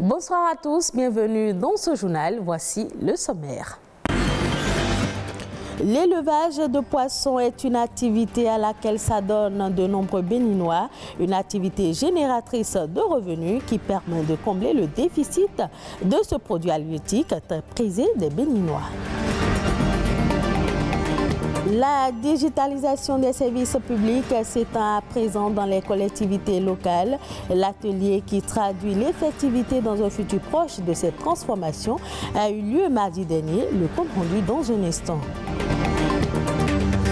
Bonsoir à tous, bienvenue dans ce journal. Voici le sommaire. L'élevage de poissons est une activité à laquelle s'adonnent de nombreux Béninois, une activité génératrice de revenus qui permet de combler le déficit de ce produit halieutique très prisé des Béninois. La digitalisation des services publics s'étend à présent dans les collectivités locales. L'atelier qui traduit l'effectivité dans un futur proche de cette transformation a eu lieu mardi dernier. Le compte rendu dans un instant.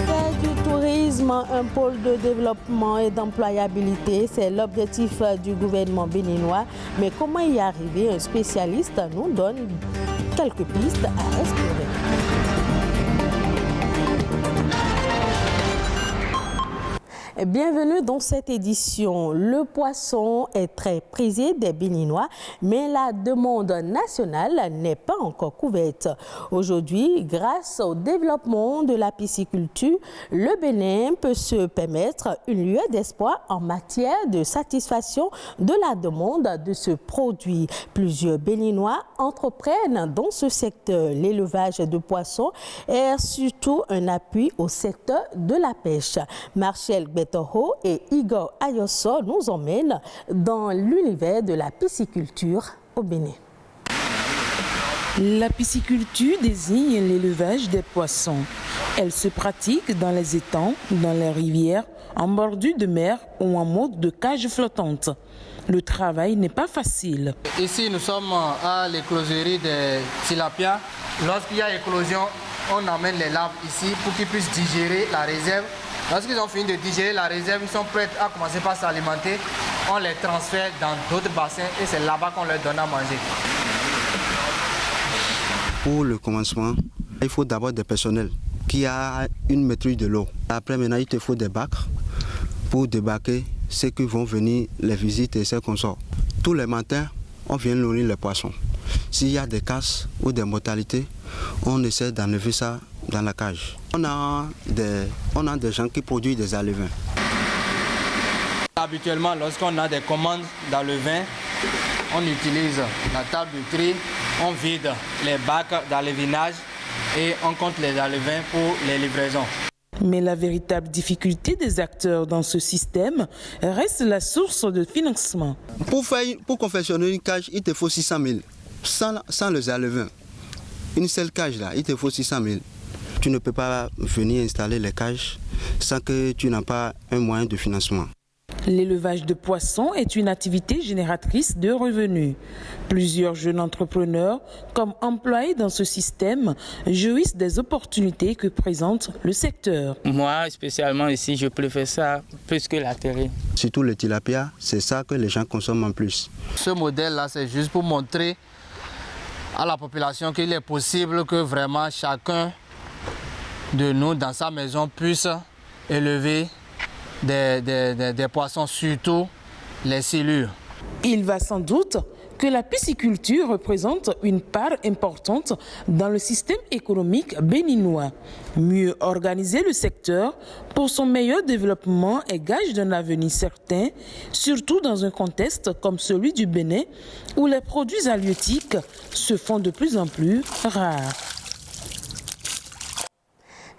Faire du tourisme un pôle de développement et d'employabilité, c'est l'objectif du gouvernement béninois. Mais comment y arriver? Un spécialiste nous donne quelques pistes à explorer. Bienvenue dans cette édition. Le poisson est très prisé des Béninois, mais la demande nationale n'est pas encore couverte. Aujourd'hui, grâce au développement de la pisciculture, le Bénin peut se permettre une lueur d'espoir en matière de satisfaction de la demande de ce produit. Plusieurs Béninois entreprennent dans ce secteur. L'élevage de poissons est surtout un appui au secteur de la pêche. Marcel Toho et Igor Ayosso nous emmènent dans l'univers de la pisciculture au Bénin. La pisciculture désigne l'élevage des poissons. Elle se pratique dans les étangs, dans les rivières, en bordure de mer ou en mode de cage flottante. Le travail n'est pas facile. Ici, nous sommes à l'écloserie des tilapias. Lorsqu'il y a éclosion, on amène les larves ici pour qu'ils puissent digérer la réserve. Lorsqu'ils ont fini de digérer la réserve, ils sont prêts à commencer par s'alimenter. On les transfère dans d'autres bassins et c'est là-bas qu'on leur donne à manger. Pour le commencement, il faut d'abord des personnels qui a une maîtrise de l'eau. Après, maintenant, il te faut des bacs pour débarquer ceux qui vont venir les visiter et ceux qu'on sort. Tous les matins, on vient nourrir les poissons. S'il y a des casses ou des mortalités, on essaie d'enlever ça dans la cage. On a des gens qui produisent des alevins. Habituellement, lorsqu'on a des commandes d'alevins, on utilise la table de tri, on vide les bacs d'alevinage et on compte les alevins pour les livraisons. Mais la véritable difficulté des acteurs dans ce système reste la source de financement. Pour confectionner une cage, il te faut 600 000. Sans les alevins, une seule cage là, il te faut 600 000. Tu ne peux pas venir installer les cages sans que tu n'as pas un moyen de financement. L'élevage de poissons est une activité génératrice de revenus. Plusieurs jeunes entrepreneurs, comme employés dans ce système, jouissent des opportunités que présente le secteur. Moi, spécialement ici, je préfère ça plus que la terre. Surtout le tilapia, c'est ça que les gens consomment en plus. Ce modèle-là, c'est juste pour montrer à la population qu'il est possible que vraiment chacun de nous, dans sa maison, puisse élever des poissons, surtout les silures. Il va sans doute que la pisciculture représente une part importante dans le système économique béninois. Mieux organiser le secteur pour son meilleur développement est gage d'un avenir certain, surtout dans un contexte comme celui du Bénin, où les produits halieutiques se font de plus en plus rares.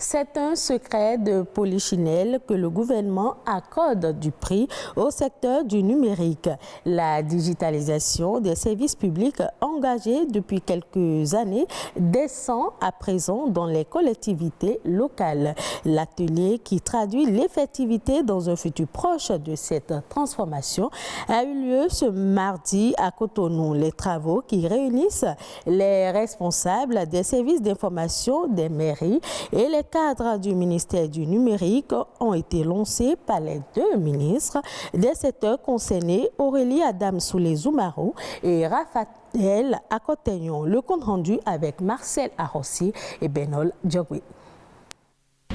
C'est un secret de polichinelle que le gouvernement accorde du prix au secteur du numérique. La digitalisation des services publics engagés depuis quelques années descend à présent dans les collectivités locales. L'atelier qui traduit l'effectivité dans un futur proche de cette transformation a eu lieu ce mardi à Cotonou. Les travaux qui réunissent les responsables des services d'information des mairies et les cadres du ministère du numérique ont été lancés par les deux ministres des secteurs concernés, Aurélie Adam Soulé-Zoumarou et Raphaël Akotegnon. Le compte rendu avec Marcel Arossi et Benol Djogui.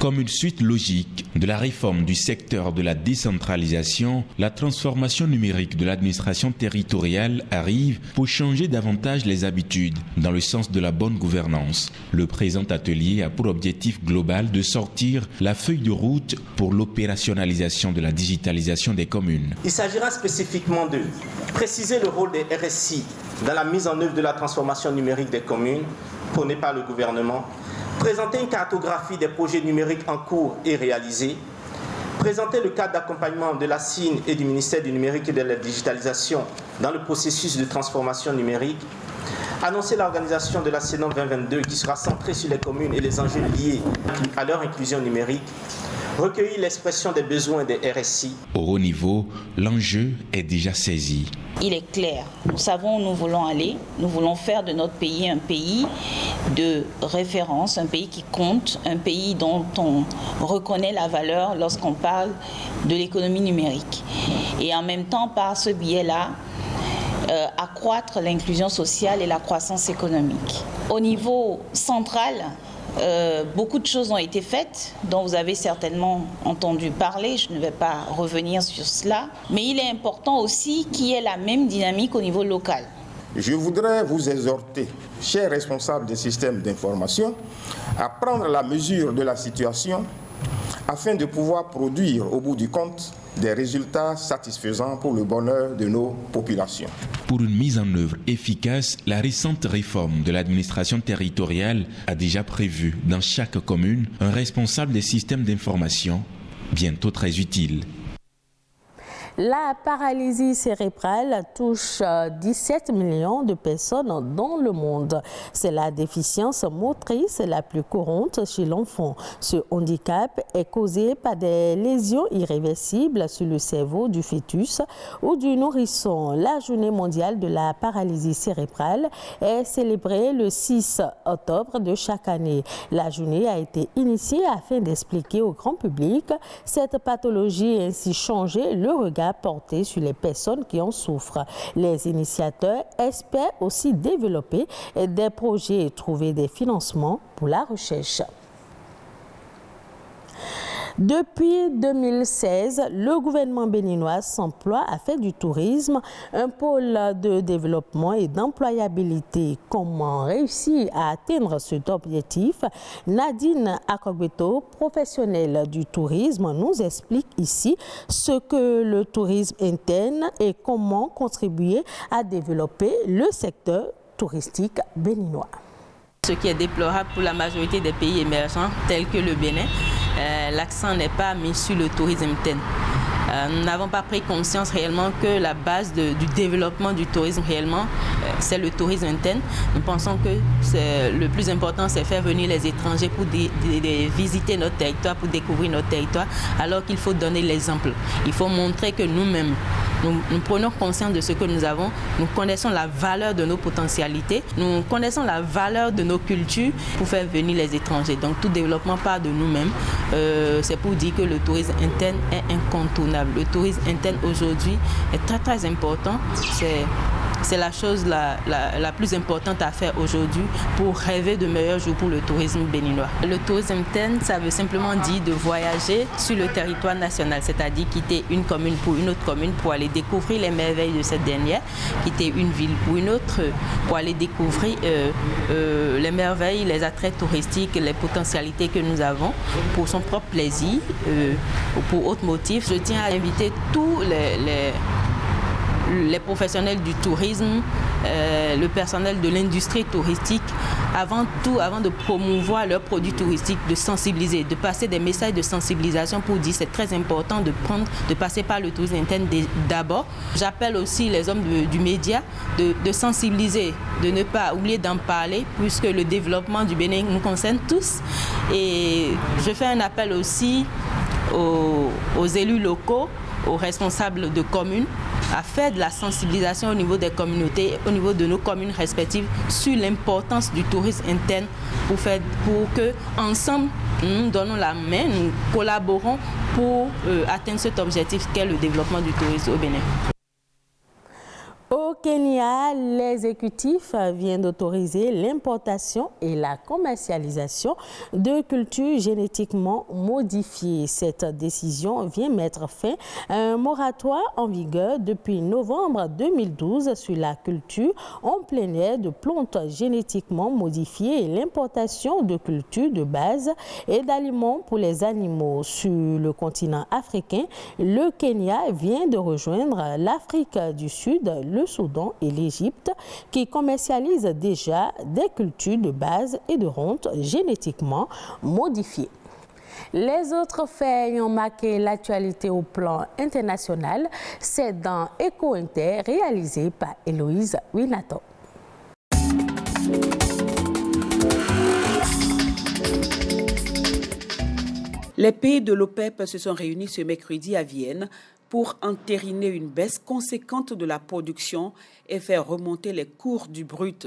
Comme une suite logique de la réforme du secteur de la décentralisation, la transformation numérique de l'administration territoriale arrive pour changer davantage les habitudes dans le sens de la bonne gouvernance. Le présent atelier a pour objectif global de sortir la feuille de route pour l'opérationnalisation de la digitalisation des communes. Il s'agira spécifiquement de préciser le rôle des RSI dans la mise en œuvre de la transformation numérique des communes prônée par le gouvernement, présenter une cartographie des projets numériques en cours et réalisés, présenter le cadre d'accompagnement de la CIN et du ministère du numérique et de la digitalisation dans le processus de transformation numérique, annoncer l'organisation de la CENOM 2022 qui sera centrée sur les communes et les enjeux liés à leur inclusion numérique, recueillir l'expression des besoins des RSI. Au haut niveau, l'enjeu est déjà saisi. Il est clair, nous savons où nous voulons aller, nous voulons faire de notre pays un pays de référence, un pays qui compte, un pays dont on reconnaît la valeur lorsqu'on parle de l'économie numérique. Et en même temps, par ce biais-là, accroître l'inclusion sociale et la croissance économique. Au niveau central, beaucoup de choses ont été faites, dont vous avez certainement entendu parler, je ne vais pas revenir sur cela, mais il est important aussi qu'il y ait la même dynamique au niveau local. Je voudrais vous exhorter, chers responsables des systèmes d'information, à prendre la mesure de la situation afin de pouvoir produire au bout du compte des résultats satisfaisants pour le bonheur de nos populations. Pour une mise en œuvre efficace, la récente réforme de l'administration territoriale a déjà prévu dans chaque commune un responsable des systèmes d'information, bientôt très utile. La paralysie cérébrale touche 17 millions de personnes dans le monde. C'est la déficience motrice la plus courante chez l'enfant. Ce handicap est causé par des lésions irréversibles sur le cerveau du fœtus ou du nourrisson. La journée mondiale de la paralysie cérébrale est célébrée le 6 octobre de chaque année. La journée a été initiée afin d'expliquer au grand public cette pathologie et ainsi changer le regard porté sur les personnes qui en souffrent. Les initiateurs espèrent aussi développer des projets et trouver des financements pour la recherche. Depuis 2016, le gouvernement béninois s'emploie à faire du tourisme un pôle de développement et d'employabilité. Comment réussir à atteindre cet objectif? Nadine Akogbeto, professionnelle du tourisme, nous explique ici ce que le tourisme interne et comment contribuer à développer le secteur touristique béninois. Ce qui est déplorable pour la majorité des pays émergents tels que le Bénin, l'accent n'est pas mis sur le tourisme interne. Nous n'avons pas pris conscience réellement que la base du développement du tourisme réellement, c'est le tourisme interne. Nous pensons que le plus important, c'est faire venir les étrangers pour visiter notre territoire, pour découvrir notre territoire, alors qu'il faut donner l'exemple. Il faut montrer que nous-mêmes, nous prenons conscience de ce que nous avons, nous connaissons la valeur de nos potentialités, nous connaissons la valeur de nos cultures pour faire venir les étrangers. Donc tout développement part de nous-mêmes. C'est pour dire que le tourisme interne est incontournable. Le tourisme interne aujourd'hui est très très important. C'est la chose la plus importante à faire aujourd'hui pour rêver de meilleurs jours pour le tourisme béninois. Le tourisme interne, ça veut simplement dire de voyager sur le territoire national, c'est-à-dire quitter une commune pour une autre commune pour aller découvrir les merveilles de cette dernière, quitter une ville pour une autre pour aller découvrir les merveilles, les attraits touristiques, les potentialités que nous avons pour son propre plaisir ou pour autre motif. Je tiens à inviter tous les professionnels du tourisme, le personnel de l'industrie touristique, avant tout, avant de promouvoir leurs produits touristiques, de sensibiliser, de passer des messages de sensibilisation pour dire c'est très important de passer par le tourisme interne d'abord. J'appelle aussi les hommes du média de sensibiliser, de ne pas oublier d'en parler, puisque le développement du Bénin nous concerne tous. Et je fais un appel aussi aux élus locaux, aux responsables de communes, à faire de la sensibilisation au niveau des communautés, au niveau de nos communes respectives, sur l'importance du tourisme interne pour que ensemble nous donnons la main, nous collaborons pour atteindre cet objectif qu'est le développement du tourisme au Bénin. Au Kenya, l'exécutif vient d'autoriser l'importation et la commercialisation de cultures génétiquement modifiées. Cette décision vient mettre fin à un moratoire en vigueur depuis novembre 2012 sur la culture en plein air de plantes génétiquement modifiées et l'importation de cultures de base et d'aliments pour les animaux. Sur le continent africain, le Kenya vient de rejoindre l'Afrique du Sud, le Soudan et l'Égypte qui commercialisent déjà des cultures de base et de ronces génétiquement modifiées. Les autres faits ayant marqué l'actualité au plan international, c'est dans Eco Inter réalisé par Héloïse Winato. Les pays de l'OPEP se sont réunis ce mercredi à Vienne pour entériner une baisse conséquente de la production et faire remonter les cours du brut.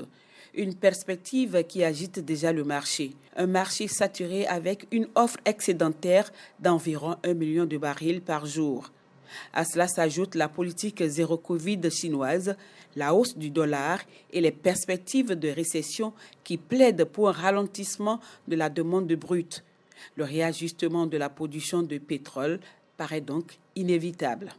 Une perspective qui agite déjà le marché. Un marché saturé avec une offre excédentaire d'environ 1 million de barils par jour. À cela s'ajoute la politique zéro Covid chinoise, la hausse du dollar et les perspectives de récession qui plaident pour un ralentissement de la demande de brut. Le réajustement de la production de pétrole paraît donc inévitable.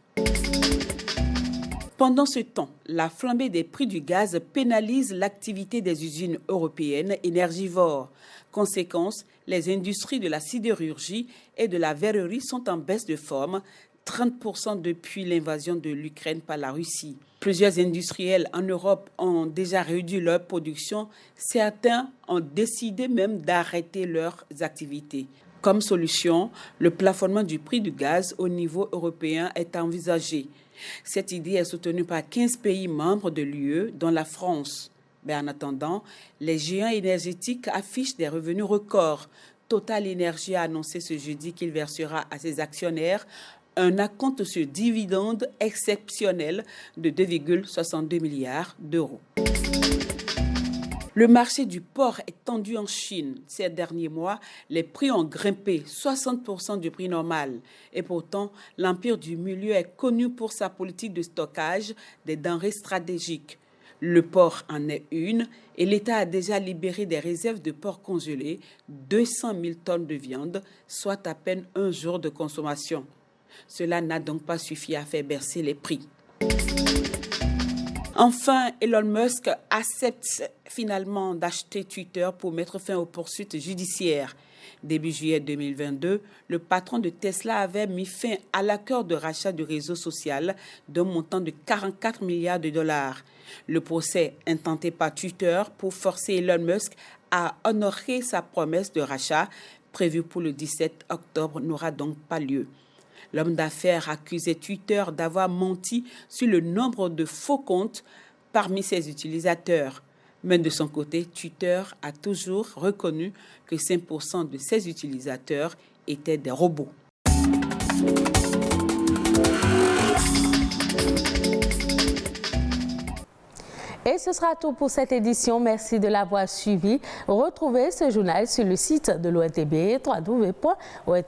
Pendant ce temps, la flambée des prix du gaz pénalise l'activité des usines européennes énergivores. Conséquence, les industries de la sidérurgie et de la verrerie sont en baisse de forme, 30% depuis l'invasion de l'Ukraine par la Russie. Plusieurs industriels en Europe ont déjà réduit leur production. Certains ont décidé même d'arrêter leurs activités. Comme solution, le plafonnement du prix du gaz au niveau européen est envisagé. Cette idée est soutenue par 15 pays membres de l'UE, dont la France. Mais en attendant, les géants énergétiques affichent des revenus records. Total Energy a annoncé ce jeudi qu'il versera à ses actionnaires un acompte sur dividende exceptionnel de 2,62 milliards d'euros. Le marché du porc est tendu en Chine. Ces derniers mois, les prix ont grimpé 60% du prix normal. Et pourtant, l'empire du milieu est connu pour sa politique de stockage des denrées stratégiques. Le porc en est une et l'État a déjà libéré des réserves de porc congelé, 200 000 tonnes de viande, soit à peine un jour de consommation. Cela n'a donc pas suffi à faire baisser les prix. Enfin, Elon Musk accepte finalement d'acheter Twitter pour mettre fin aux poursuites judiciaires. Début juillet 2022, le patron de Tesla avait mis fin à l'accord de rachat du réseau social d'un montant de 44 milliards de dollars. Le procès intenté par Twitter pour forcer Elon Musk à honorer sa promesse de rachat, prévue pour le 17 octobre, n'aura donc pas lieu. L'homme d'affaires accusait Twitter d'avoir menti sur le nombre de faux comptes parmi ses utilisateurs. Mais de son côté, Twitter a toujours reconnu que 5% de ses utilisateurs étaient des robots. Et ce sera tout pour cette édition. Merci de l'avoir suivi. Retrouvez ce journal sur le site de l'ORTB, www.ortb.pj.